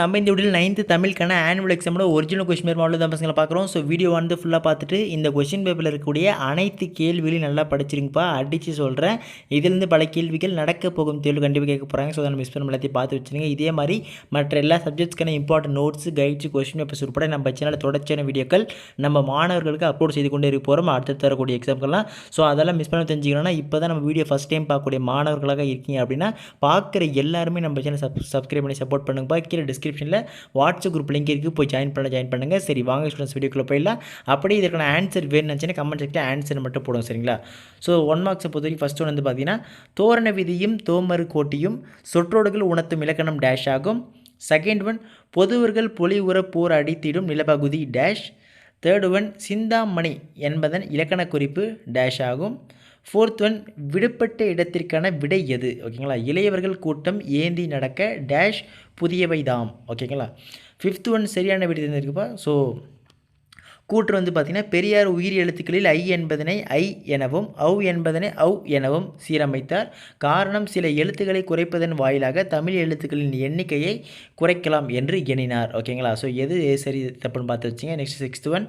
நம்ம இந்த வீடியோவில் 9th தமிழுக்கான ஆனுவல் எக்ஸாமோட ஒரிஜினல் கொஸ்டின் பேப்பர் மாடல் தான் பசங்களை பார்க்குறோம். ஸோ வீடியோ வந்து ஃபுல்லாக பார்த்துட்டு இந்த கொஸ்டின் பேப்பரில் இருக்கக்கூடிய அனைத்து கேள்விகளையும் நல்லா படிச்சிருங்கப்பா, அடித்து சொல்கிறேன். இதுலேருந்து பல கேள்விகள் நடக்க போகும் தேர்வு கண்டிப்பாக கேட்க போகிறாங்க. ஸோ அதை மிஸ் பண்ண எல்லாத்தையும் பார்த்து வச்சுருங்க. இதே மாதிரி மற்ற எல்லா சப்ஜெக்ட்ஸ்க்கான important notes, guides, question papers உட்பட நம்ம சேனலில் தொடர்ச்சியான வீடியோக்கள் நம்ம மாணவர்களுக்கு அப்லோட் செய்து கொண்டே இருக்க போகிறோம் அடுத்து தரக்கூடிய எக்ஸாம்க்கெல்லாம். ஸோ அதெல்லாம் மிஸ் பண்ண தெரிஞ்சுக்கணும்னா இப்போ தான் நம்ம வீடியோ ஃபஸ்ட் டைம் பார்க்கக்கூடிய மாணவர்களாக இருக்கீங்க அப்படின்னா பார்க்குற எல்லாருமே நம்ம சேனல் சப்ஸ்கிரைப் பண்ணி சப்போர்ட் பண்ணுங்கப்பா. கீழே டிஸ்கிரிப்ஷனில் வாட்ஸ்அப் குரூப் லிங்க் இருக்குது, போய் ஜாயின் பண்ணுங்கள். சரி வாங்க ஸ்டூடெண்ட்ஸ் வீடியோக்குள்ளே போயிடலாம். அப்படியே இதற்கான ஆன்சர் வேணும்னுச்சுன்னா கமெண்ட் செக்ஷனில் ஆன்சர் மட்டும் போடுங்க சரிங்களா. ஸோ 1 மார்க்ஸை பொறுத்த வரைக்கும் ஃபஸ்ட் ஒன் வந்து பார்த்தீங்கன்னா தோரண விதியும் தோமறு கோட்டியும் சொற்றோடுகள் உணர்த்தும் இலக்கணம் டேஷ் ஆகும். செகண்ட் ஒன் பொதுவர்கள் பொலிவுற போர் அடித்திடும் நிலப்பகுதி டேஷ். தேர்ட் ஒன் சிந்தாமணி என்பதன் இலக்கண குறிப்பு டேஷ் ஆகும். ஃபோர்த் ஒன் விடுபட்ட இடத்திற்கான விடை எது ஓகேங்களா. இளையவர்கள் கூட்டம் ஏந்தி நடக்க டேஷ் புதியவை தாம் ஓகேங்களா. ஃபிஃப்த் ஒன் சரியான விடை இருக்குப்பா. ஸோ கூற்று வந்து பார்த்திங்கன்னா பெரியார் உயிரி எழுத்துக்களில் ஐ என்பதனை ஐ எனவும் ஔ என்பதனை ஔ எனவும் சீரமைத்தார். காரணம் சில எழுத்துக்களை குறைப்பதன் வாயிலாக தமிழ் எழுத்துக்களின் எண்ணிக்கையை குறைக்கலாம் என்று எண்ணினார் ஓகேங்களா. ஸோ எது சரி தப்புன்னு பார்த்து வச்சுங்க. நெக்ஸ்ட் சிக்ஸ்த் ஒன்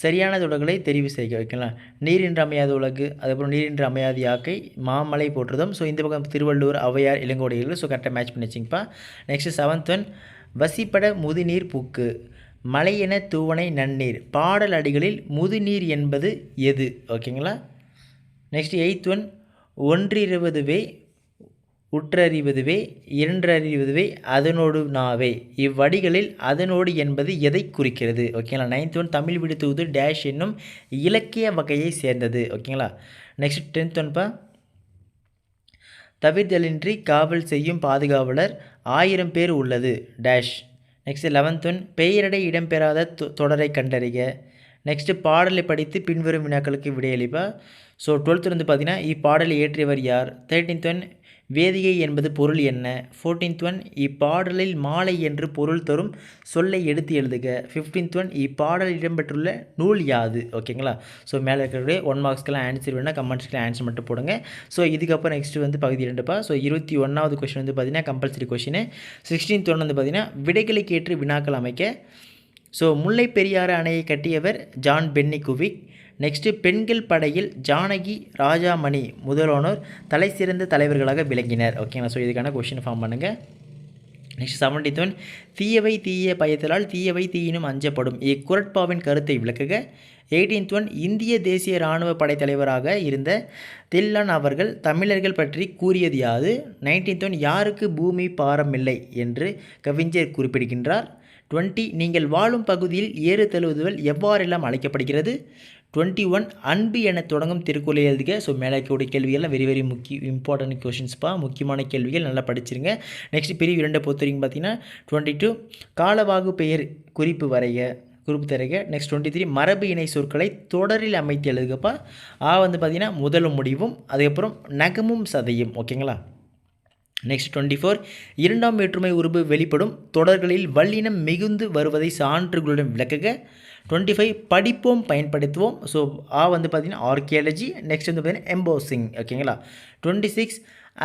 சரியான தொடர்களை தெரிவு செய்ய வைக்கலாம். நீரின்றி அமையாத உலகு, அதுக்கப்புறம் நீரின்றி அமையாத யாக்கை, மாமலை போற்றுதும். ஸோ இந்த பக்கம் திருவள்ளுவர், ஔவையார், இளங்கோடிகள். ஸோ கரெக்டாக மேட்ச் பண்ணி வச்சிங்கப்பா. நெக்ஸ்ட் செவன்த் ஒன் வசிப்பட முதுநீர் பூக்கு, மலையென தூவனை நன்னீர், பாடல் அடிகளில் முதுநீர் என்பது எது ஓகேங்களா. நெக்ஸ்ட் எயித் ஒன் ஒன்றிருவதுவே உற்றறிவதுவே இரண்டறிவதுவே அதனோடு நாவே, இவ்வடிகளில் அதனோடு என்பது எதை குறிக்கிறது ஓகேங்களா. நைன்த் ஒன் தமிழ் விடுத்துவது டேஷ் என்னும் இலக்கிய வகையை சேர்ந்தது ஓகேங்களா. நெக்ஸ்ட் 10th ஒன்ப்பா தவிர்தலின்றி காவல் செய்யும் பாதுகாவலர் 1000 பேர் உள்ளது டேஷ். நெக்ஸ்ட் 11th ஒன் பெயரடை இடம்பெறாத தொடரை கண்டறிக. நெக்ஸ்ட்டு பாடலை படித்து பின்வரும் வினாக்களுக்கு விடையளிப்பா. ஸோ 12th வந்து பார்த்திங்கன்னா இப்பாடலை இயற்றியவர் யார். 13th ஒன் வேதிகை என்பது பொருள் என்ன. 14th ஒன் இப்பாடலில் மாலை என்று பொருள் தரும் சொல்லை எடுத்து எழுதுக. 15th ஒன் இப்பாடல் இடம்பெற்றுள்ள நூல் யாது ஓகேங்களா. ஸோ மேலே இருக்கக்கூடிய 1 மார்க்ஸ்க்கெல்லாம் ஆன்சர் வேணால் கமெண்ட்ஸ்க்கெல்லாம் ஆன்சர் மட்டும் போடுங்க. ஸோ இதுக்கப்புறம் நெக்ஸ்ட்டு வந்து பகுதி 2பா. ஸோ 21வது கொஸ்டின் வந்து பார்த்திங்கன்னா கம்பல்சரி கொஸ்டின். 16th ஒன் வந்து பார்த்திங்கன்னா விடைகளுக்கு ஏற்று வினாக்கள் அமைக்க. ஸோ முல்லை பெரியாறு அணையை கட்டியவர் ஜான் பென்னி குவிக். நெக்ஸ்ட்டு பெண்கள் படையில் ஜானகி, ராஜாமணி முதலானோர் தலை சிறந்த தலைவர்களாக விளங்கினர் ஓகேங்களா. ஸோ இதுக்கான கொஷின் ஃபார்ம் பண்ணுங்கள். நெக்ஸ்ட் 17th ஒன் தீயவை தீய பயத்தலால் தீயவை தீயினும் அஞ்சப்படும், இக்குரட்பாவின் கருத்தை விளக்குக. 18th ஒன் இந்திய தேசிய இராணுவ படைத்தலைவராக இருந்த தில்லான் அவர்கள் தமிழர்கள் பற்றி கூறியது யாது. 19th ஒன் யாருக்கு பூமி பாரமில்லை என்று கவிஞர் குறிப்பிடுகின்றார். 20 நீங்கள் வாழும் பகுதியில் ஏறு தழுவுதல் எவ்வாறெல்லாம் அழைக்கப்படுகிறது. 21 அன்பு என தொடங்கும் திருக்குறளை எழுதுக. ஸோ மேலே இருக்கக்கூடிய கேள்விகள்லாம் வெரி இம்பார்ட்டன்ட் கொஷின்ஸ்ப்பா, முக்கியமான கேள்விகள் நல்லா படிச்சிருங்க. நெக்ஸ்ட் பிரிவு 2 பொறுத்த வரைக்கும் பார்த்தீங்கன்னா 22 காலவாகு பெயர் குறிப்பு தருக. நெக்ஸ்ட் 23 மரபு இணை சொற்களை தொடரில் அமைத்து எழுதுகப்பா. வந்து பார்த்திங்கன்னா முதலும் முடிவும், அதுக்கப்புறம் நகமும் சதையும் ஓகேங்களா. நெக்ஸ்ட் 24 இரண்டாம் வேற்றுமை உருபு வெளிப்படும் தொடர்களில் வல்லினம் மிகுந்து வருவதை சான்றுகளுடன் விளக்குக. 25 படிப்போம் பயன்படுத்துவோம். ஸோ வந்து பார்த்திங்கன்னா ஆர்கியாலஜி. நெக்ஸ்ட் வந்து பார்த்திங்கன்னா எம்போசிங் ஓகேங்களா. 26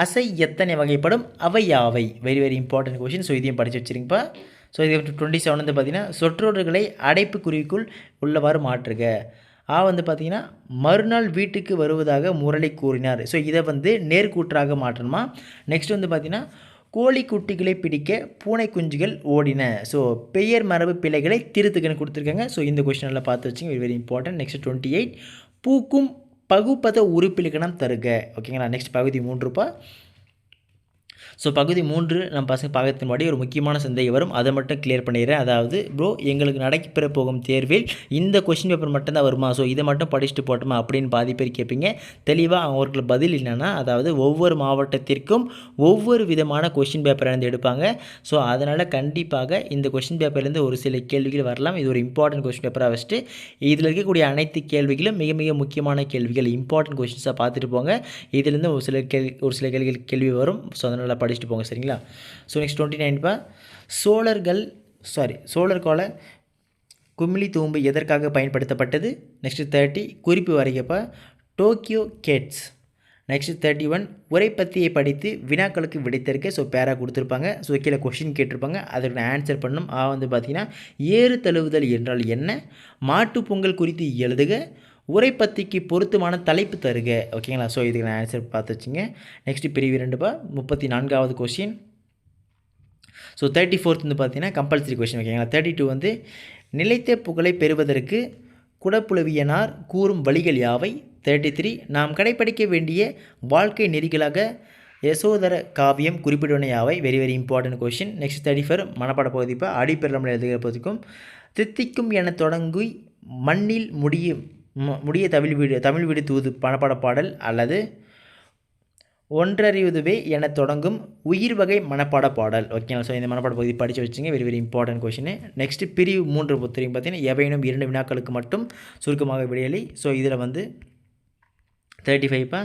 அசை எத்தனை வகைப்படும், அவை யாவை. Very important question. ஸோ இதையும் படித்து வச்சுருங்கப்பா. ஸோ இது 27 வந்து பார்த்திங்கன்னா சொற்றொடர்களை அடைப்பு குறிக்குள் உள்ளவாறு மாற்றுக. வந்து பார்த்திங்கன்னா மறுநாள் வீட்டுக்கு வருவதாக முரளி கூறினார். ஸோ இதை வந்து நேர்கூற்றாக மாற்றணுமா. நெக்ஸ்ட் வந்து பார்த்திங்கன்னா கோழிக்குட்டிகளை பிடிக்க பூனை குஞ்சுகள் ஓடின. ஸோ பெயர் மரபு பிழைகளை திருத்துக்கன்னு கொடுத்துருக்காங்க. ஸோ இந்த கொஸ்டின் எல்லாம் பார்த்து வச்சுங்க, வெரி இம்பார்ட்டன்ட். நெக்ஸ்ட் 28 பூக்கும் பகுப்பத உறுப்பிலக்கணம் தருக ஓகேங்களா. நெக்ஸ்ட் பகுதி 3பா. ஸோ பகுதி 3 நம்ம பசங்க பார்க்கறதுக்கு முன்னாடி ஒரு முக்கியமான சந்தேகம் வரும், அதை மட்டும் கிளியர் பண்ணிடுறேன். அதாவது ப்ரோ எங்களுக்கு நடைபெற போகும் தேர்வில் இந்த கொஸ்டின் பேப்பர் மட்டும்தான் வருமா, ஸோ இதை மட்டும் படிச்சுட்டு போட்டோமா அப்படின்னு பாதி பேர் கேட்பீங்க. தெளிவாக அவங்களுக்கு பதில் என்னென்னா, அதாவது ஒவ்வொரு மாவட்டத்திற்கும் ஒவ்வொரு விதமான கொஸ்டின் பேப்பர் இருந்து எடுப்பாங்க. ஸோ அதனால் கண்டிப்பாக இந்த கொஸ்டின் பேப்பர்லேருந்து ஒரு சில கேள்விகள் வரலாம். இது ஒரு இம்பார்ட்டன்ட் கொஸ்டின் பேப்பராக வச்சுட்டு இதில் இருக்கக்கூடிய அனைத்து கேள்விகளும் மிக முக்கியமான கேள்விகள், இம்பார்ட்டன்ட் கொஸ்டின்ஸாக பார்த்துட்டு போங்க. இதுலேருந்து ஒரு சில கேள்வி வரும். ஸோ அதனால் படிச்சுட்டு போங்க சரிங்களா. ஸோ நெக்ஸ்ட் 29பா சோழர் கால குமிழி தூம்பு எதற்காக பயன்படுத்தப்பட்டது. நெக்ஸ்ட் 30 குறிப்பு வரைக்கப்பா டோக்கியோ கேட்ஸ் நெக்ஸ்ட் 31 உரைப்பத்தியை படித்து வினாக்களுக்கு விடைத்திருக்க. ஸோ பேரா கொடுத்துருப்பாங்க. ஸோ கீழே கொஷின் கேட்டிருப்பாங்க, அதற்கு ஆன்சர் பண்ணணும். வந்து பார்த்தீங்கன்னா ஏறு தழுவுதல் என்றால் என்ன, மாட்டுப் பொங்கல் குறித்து எழுதுக, உரைப்பத்திக்கு பொருத்தமான தலைப்பு தருக. ஓகேங்களா. ஸோ இதுக்கு நான் ஆன்சர் பார்த்து வச்சுங்க. நெக்ஸ்ட் பிரிவு 2 34வது கொஷின். ஸோ 34th வந்து பார்த்தீங்கன்னா கம்பல்சரி கொஷின். ஓகேங்களா. 32 வந்து நிலைத்த புகழை பெறுவதற்கு குடப்புலவியனார் கூறும் வழிகள் யாவை. 33 நாம் கடைப்பிடிக்க வேண்டிய வாழ்க்கை நெறிகளாக யசோதர காவியம் குறிப்பிடுவன யாவை. Very very important question. Next 34 மனப்பாட பகுதி. இப்போ அடிப்பெருளம் எழுதுகிற பகுதிக்கும் தித்திக்கும் என தொடங்கி மண்ணில் முடிய தமிழ் வீடு தூது மனப்பாட பாடல் அல்லது ஒன்றறிவுதுவே என தொடங்கும் உயிர் வகை மனப்பாட பாடல். ஓகேங்களா. ஸோ இந்த மனப்பாட பகுதி படித்து வச்சுங்க. Very very important question. Next பிரிவு 3 பொறுத்தவரைக்கும் பார்த்தீங்கன்னா எவையினும் 2 வினாக்களுக்கு மட்டும் சுருக்கமாக விடையளி. ஸோ இதில் வந்து 35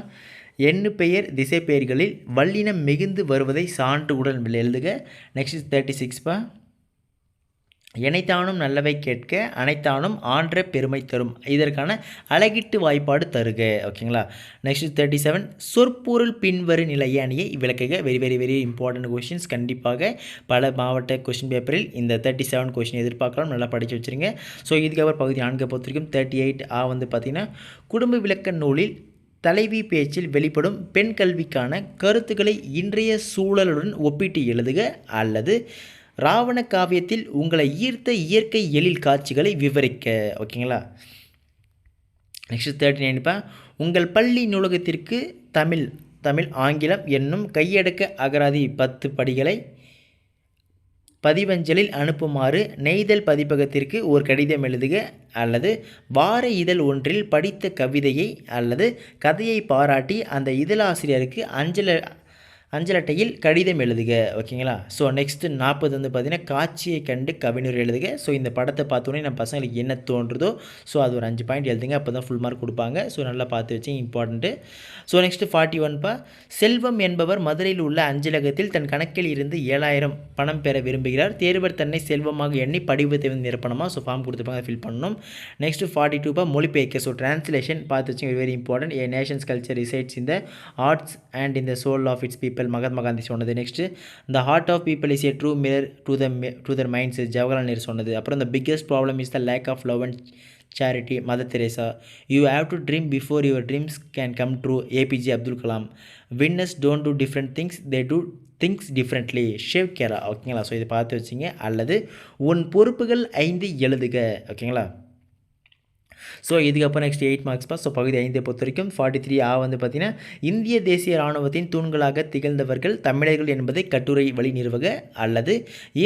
எண்ணு பெயர் திசை பெயர்களில் வல்லினம் மிகுந்து வருவதை சான்றுடன் எழுதுக. நெக்ஸ்ட் 36 எனைத்தானும் நல்லவை கேட்க அனைத்தானும் ஆன்ற பெருமை தரும். இதற்கான அழகிட்டு வாய்ப்பாடு தருக. ஓகேங்களா. நெக்ஸ்ட் 37 சொற்பொருள் பின்வரு நிலைய அணியை விளக்குக. Very very very important questions. கண்டிப்பாக பல மாவட்ட கொஷின் பேப்பரில் இந்த 37 கொஷின் எதிர்பார்க்கலாம். நல்லா படித்து வச்சுருங்க. ஸோ இதுக்கப்புறம் பகுதி 4 பொறுத்திருக்கும் 38 வந்து பார்த்திங்கன்னா குடும்ப விளக்க நூலில் தலைவி பேச்சில் வெளிப்படும் பெண் கல்விக்கான கருத்துக்களை இன்றைய சூழலுடன் ஒப்பிட்டு எழுதுக அல்லது ராவண காவியத்தில் உங்களை ஈர்த்த இயற்கை எழில் காட்சிகளை விவரிக்க. ஓகேங்களா. நெக்ஸ்ட் 39 உங்கள் பள்ளி நூலகத்திற்கு தமிழ் ஆங்கிலம் என்னும் கையடக்க அகராதி 10 படிகளை பதிவஞ்சலில் அனுப்புமாறு நெய்தல் பதிப்பகத்திற்கு ஒரு கடிதம் எழுதுக அல்லது வார இதழ் ஒன்றில் படித்த கவிதையை அல்லது கதையை பாராட்டி அந்த இதழாசிரியருக்கு அஞ்சலட்டையில் கடிதம் எழுதுக. ஓகேங்களா. ஸோ நெக்ஸ்ட்டு 40 வந்து பார்த்திங்கன்னா காட்சியை கண்டு கவிஞர் எழுதுக. ஸோ இந்த படத்தை பார்த்தோன்னே நம்ம பசங்களுக்கு என்ன தோன்றுதோ ஸோ அது ஒரு 5 பாயிண்ட் எழுதுங்க. அப்போ தான் ஃபுல் மார்க் கொடுப்பாங்க. ஸோ நல்லா பார்த்து வச்சு இம்பார்ட்டண்ட்டு. ஸோ நெக்ஸ்ட்டு 41 செல்வம் என்பவர் மதுரையில் உள்ள அஞ்சலகத்தில் தன் கணக்கில் இருந்து 7000 பணம் பெற விரும்புகிறார். தேர்வர் தன்னை செல்வமாக எண்ணி படிவத்தை வந்து நிரப்பணுமா. ஸோ ஃபார்ம் கொடுத்துருப்பாங்க, ஃபில் பண்ணணும். நெக்ஸ்ட்டு 42 மொழிபெயர்க்க. ஸோ டிரான்ஸ்லேஷன் பார்த்து வச்சு very important. A nations culture resides in the hearts and in the soul of its people. Mahatma Gandhi சொன்னது. Next the heart of people is a true mirror to their minds Jawaharlal Nehru சொன்னது. அப்புறம் the biggest problem is the lack of love and charity Mother Teresa. You have to dream before your dreams can come true APJ Abdul Kalam. Winners don't do different things, they do things differently Shiv Khera. ஓகேங்களா. So இதை பார்த்து வச்சிங்க. அல்லது உன் பொறுப்புகள் 5 எழுதுக. ஓகேங்களா. So இதுக்கப்புறம் நெக்ஸ்ட் 8 மார்க்ஸ் ஸோ பகுதி 5 பொறுத்த வரைக்கும் 43 வந்து பார்த்திங்கன்னா இந்திய தேசிய இராணுவத்தின் தூண்களாக திகழ்ந்தவர்கள் தமிழர்கள் என்பதை கட்டுரை வழி நிறுவக அல்லது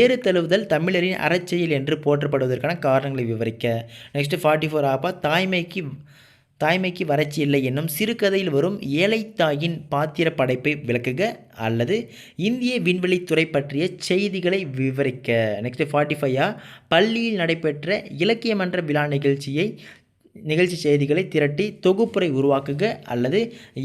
ஏறு தழுவுதல் தமிழரின் அறச்செயல் என்று போற்றப்படுவதற்கான காரணங்களை விவரிக்க. நெக்ஸ்ட் 44 தாய்மைக்கு வறட்சி இல்லை என்னும் சிறுகதையில் வரும் ஏழை தாயின் பாத்திர படைப்பை விளக்குக அல்லது இந்திய விண்வெளித்துறை பற்றிய செய்திகளை விவரிக்க. நெக்ஸ்ட் 45 பள்ளியில் நடைபெற்ற இலக்கியமன்ற விழா நிகழ்ச்சி செய்திகளை திரட்டி தொகுப்புரை உருவாக்குக அல்லது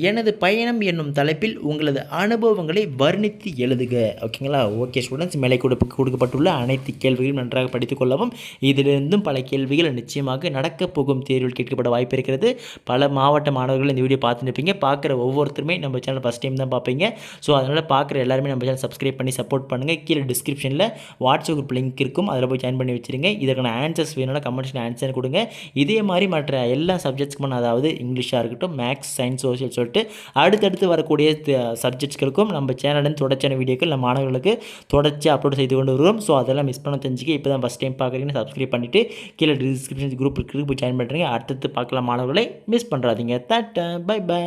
எனது பயணம் என்னும் தலைப்பில் உங்களது அனுபவங்களை வர்ணித்து எழுதுக. ஓகேங்களா. ஓகே ஸ்டூடெண்ட்ஸ், மேலே கொடுக்கப்பட்டுள்ள அனைத்து கேள்விகளும் நன்றாக படித்துக் கொள்ளவும். இதிலிருந்தும் பல கேள்விகள் நிச்சயமாக நடக்கப் போகும் தேர்வில் கேட்கப்பட வாய்ப்பு இருக்கிறது. பல மாவட்ட மாணவர்கள் இந்த வீடியோ பார்த்துட்டு இருப்பீங்க. பார்க்குற ஒவ்வொருத்தருமே நம்ம சேனல் ஃபஸ்ட் டைம் தான் பார்ப்பீங்க. ஸோ அதனால் பார்க்குற எல்லாருமே நம்ம சேனல் சப்ஸ்கிரைப் பண்ணி சப்போர்ட் பண்ணுங்கள். கீழே டிஸ்கிரிப்ஷனில் வாட்ஸ்அப் குரூப் லிங்க் இருக்கும், அதில் போய் ஜாயின் பண்ணி வச்சுருங்க. இதற்கான ஆன்சர்ஸ் வேணும்னா கமெண்ட்ஸில் ஆன்சர் கொடுங்க. இதே மாதிரி மற்ற எல்லா சப்ஜெக்ட்ஸ்க்கும், அதாவது இங்கிலீஷாக இருக்கட்டும், மேக்ஸ், சயின்ஸ், சோஷியல் சொல்லிட்டு அடுத்தடுத்து வரக்கூடிய சப்ஜெக்ட்ஸ்களுக்கும் நம்ம சேனலின் தொடர்ச்சியான வீடியோக்கள் நம்ம மாணவர்களுக்கு தொடர்ச்சி அப்லோட் செய்து கொண்டு வருவோம். ஸோ அதெல்லாம் மிஸ் பண்ண தெரிஞ்சுக்க இப்போ தான் ஃபஸ்ட் டைம் பார்க்குறீங்கன்னு சப்ஸ்கிரைப் பண்ணிவிட்டு கீழே டிஸ்கிரிப்ஷன் குரூப் இருக்குது, போய் ஜாயின் பண்ணுறீங்க. அடுத்தடுத்து பார்க்கலாம் மாணவர்களை, மிஸ் பண்ணுறாதீங்க. By by.